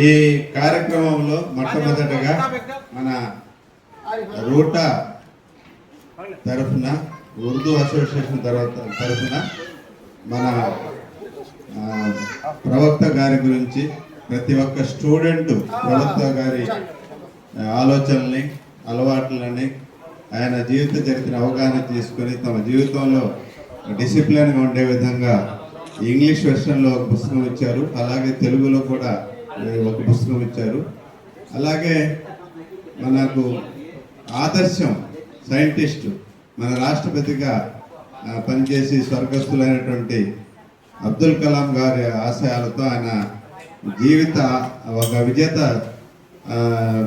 ఈ కార్యక్రమంలో మొట్టమొదటగా మన రూటా తరఫున ఉర్దూ అసోసియేషన్ తరఫున మన ప్రవక్త గారి గురించి ప్రతి ఒక్క స్టూడెంట్ ప్రవక్త గారి ఆలోచనల్ని అలవాట్లని ఆయన జీవిత చరిత్ర అవగాహన తీసుకొని తమ జీవితంలో డిసిప్లిన్గా ఉండే విధంగా ఇంగ్లీష్ వెర్షన్లో ఒక పుస్తకం ఇచ్చారు, అలాగే తెలుగులో కూడా ఒక పుస్తకం ఇచ్చారు. అలాగే మనకు ఆదర్శం సైంటిస్టు మన రాష్ట్రపతిగా పనిచేసి స్వర్గస్థులైనటువంటి అబ్దుల్ కలాం గారి ఆశయాలతో ఆయన జీవిత ఒక విజేత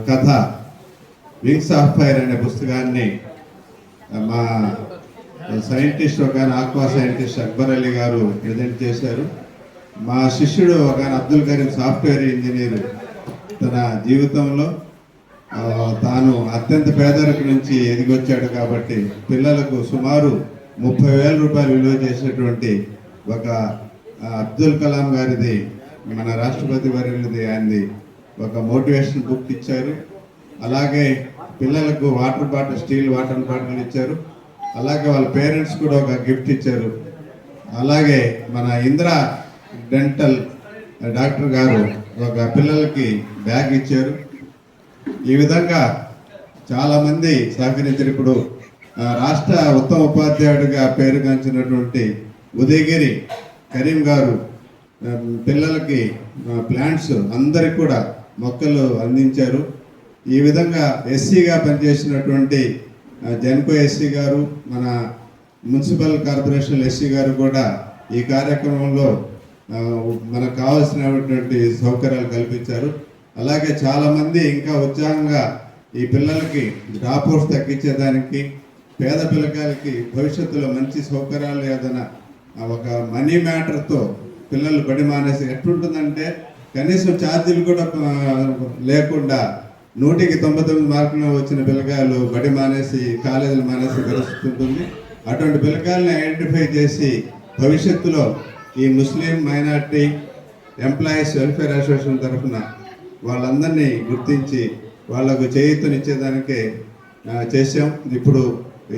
కథ వింగ్స్ ఆఫ్ ఫైర్ అనే పుస్తకాన్ని మా సైంటిస్ట్ ఒక ఆక్వా సైంటిస్ట్ అక్బర్ అలీ గారు ప్రజెంట్ చేశారు. మా శిష్యుడు ఒక అబ్దుల్ కరీం సాఫ్ట్వేర్ ఇంజనీర్ తన జీవితంలో తాను అత్యంత పేదరికం నుంచి ఎదిగొచ్చాడు కాబట్టి పిల్లలకు సుమారు 30,000 రూపాయలు విలువ చేసినటువంటి ఒక అబ్దుల్ కలాం గారిది మన రాష్ట్రపతి వర్యులది ఆయనది ఒక మోటివేషన్ బుక్ ఇచ్చారు. అలాగే పిల్లలకు water bottle steel water bottle ఇచ్చారు. అలాగే వాళ్ళ పేరెంట్స్ కూడా ఒక గిఫ్ట్ ఇచ్చారు. అలాగే మన ఇందిరా డెంటల్ డాక్టర్ గారు ఒక పిల్లలకి బ్యాగ్ ఇచ్చారు. ఈ విధంగా చాలామంది సహకరించారు. ఇప్పుడు రాష్ట్ర ఉత్తమ ఉపాధ్యాయుడిగా పేరుగాంచినటువంటి ఉదయగిరి కరీం గారు పిల్లలకి ప్లాంట్స్ అందరికి కూడా మొక్కలు అందించారు. ఈ విధంగా ఎస్సీగా పనిచేసినటువంటి జెన్కో ఎస్సీ గారు, మన మున్సిపల్ కార్పొరేషన్ ఎస్సీ గారు కూడా ఈ కార్యక్రమంలో మనకు కావాల్సినటువంటి సౌకర్యాలు కల్పించారు. అలాగే చాలామంది ఇంకా ఉత్సాహంగా ఈ పిల్లలకి డ్రాప్అవుట్స్ తగ్గించేదానికి, పేద పిల్లకాయలకి భవిష్యత్తులో మంచి సౌకర్యాలు ఏదైనా ఒక మనీ మ్యాటర్తో పిల్లలు బడి మానేసి ఎట్లుంటుందంటే కనీసం ఛార్జీలు కూడా లేకుండా 100కి 99 మార్కులు వచ్చిన పిల్లకాయలు బడి మానేసి కాలేజీలు మానేసి పరిస్థితి ఉంటుంది. అటువంటి పిల్లకాయలని ఐడెంటిఫై చేసి భవిష్యత్తులో ఈ ముస్లిం మైనార్టీ ఎంప్లాయీస్ వెల్ఫేర్ అసోసియేషన్ తరఫున వాళ్ళందరినీ గుర్తించి వాళ్ళకు చేయూతనిచ్చేదానికే చేసాం. ఇప్పుడు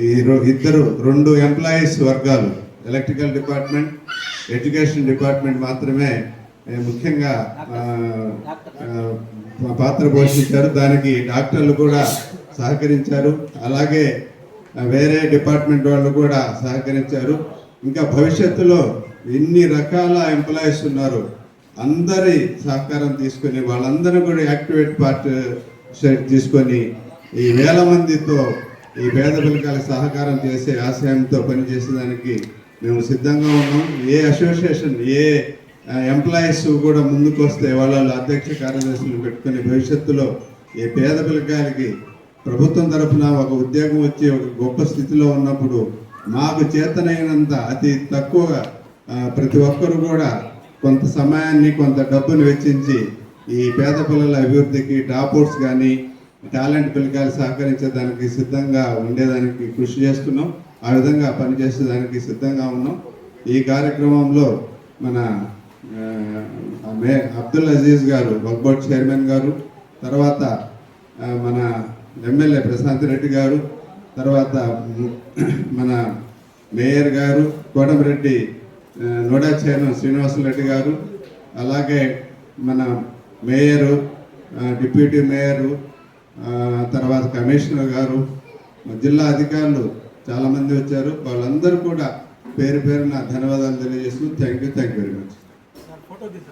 ఈ 2 ఎంప్లాయీస్ వర్గాలు ఎలక్ట్రికల్ డిపార్ట్మెంట్, ఎడ్యుకేషన్ డిపార్ట్మెంట్ మాత్రమే ముఖ్యంగా పాత్ర పోషించారు. దానికి డాక్టర్లు కూడా సహకరించారు. అలాగే వేరే డిపార్ట్మెంట్ వాళ్ళు కూడా సహకరించారు. ఇంకా భవిష్యత్తులో ఎన్ని రకాల ఎంప్లాయీస్ ఉన్నారు అందరి సహకారం తీసుకొని వాళ్ళందరూ కూడా యాక్టివేట్ పార్ట్ తీసుకొని ఈ వేల మందితో ఈ పేద పిల్లకాయలకు సహకారం చేసే ఆశయంతో పనిచేసేదానికి మేము సిద్ధంగా ఉన్నాం. ఏ అసోసియేషన్ ఏ ఎంప్లాయీస్ కూడా ముందుకు వస్తే వాళ్ళ అధ్యక్ష కార్యదర్శులను పెట్టుకుని భవిష్యత్తులో ఈ పేద పిల్లకాయలకి ప్రభుత్వం తరఫున ఒక ఉద్యోగం వచ్చి ఒక గొప్ప స్థితిలో ఉన్నప్పుడు మాకు చేతనైనంత అతి తక్కువగా ప్రతి ఒక్కరు కూడా కొంత సమయాన్ని కొంత డబ్బును వెచ్చించి ఈ పేద పిల్లల అభివృద్ధికి డ్రాప్అవుట్స్ కానీ టాలెంట్ పిల్లకాయలు సహకరించేదానికి సిద్ధంగా ఉండేదానికి కృషి చేస్తున్నాం. ఆ విధంగా పనిచేసేదానికి సిద్ధంగా ఉన్నాం. ఈ కార్యక్రమంలో మన అబ్దుల్ అజీజ్ గారు వక్ఫ్ బోర్డ్ చైర్మన్ గారు, తర్వాత మన ఎమ్మెల్యే ప్రశాంత్ రెడ్డి గారు, తర్వాత మన మేయర్ గారు కోటమిరెడ్డి నోడా చైర్మన్ శ్రీనివాసరెడ్డి గారు, అలాగే మన మేయరు, డిప్యూటీ మేయరు, తర్వాత కమిషనర్ గారు, జిల్లా అధికారులు చాలామంది వచ్చారు. వాళ్ళందరూ కూడా పేరు పేరున ధన్యవాదాలు తెలియజేస్తూ థ్యాంక్ యూ వెరీ మచ్.